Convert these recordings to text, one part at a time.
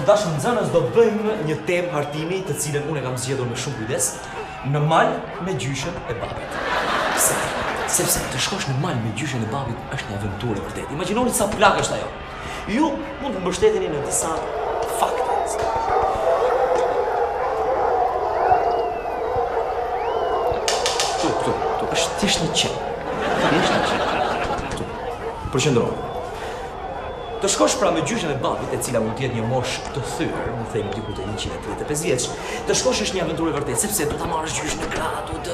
të dashur nxënës do bëjmë një temë hartimi të cilën unë e kam zgjedhur me shumë kujdes, në mal me gjyshen e babit. Pse? Sepse të shkosh në mal me gjyshen e babit është një aventurë e vërtetë. Imagjinoni sa plak është ajo. Ju mund të mbështeteni në disa fakte. Këtu, është thjesht një qen. Këtu. Përqendro. Të shkosh pra me gjyshen e babit, e cila mund të jetë një moshë të thyrë, më themi diku te 135 vjeç, të shkosh është një aventurë e vërtetë, sepse do ta marrësh gjyshen e krahut,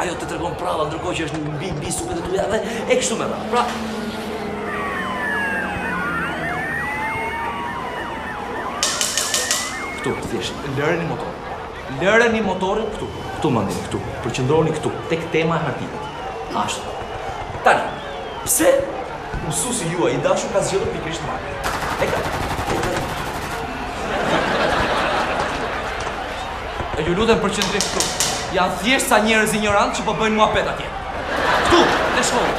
ajo të tregon prava, ndërkohë që është mbi supet e tua dhe e kështu me radhë. Pra, këtu, thjesht, lëreni motorin këtu, mandini këtu, përqendroni këtu, tek tema e hartimit. Ashtu. Tani, pse mësuesi juaj i dashur ka zgjedhur pikërisht malin? Ju lutem përqendrim këtu. Janë thjesht sa njerëz ignorantë që po bëjnë muhabet atje. Këtu, në shkollë.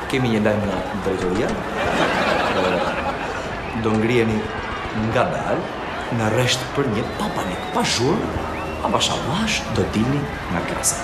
Kemi një lajm nga drejtoria. Do ngriheni nga dal në rresht për një papanik pa zhurmë, ambashallash do dilni nga klasa.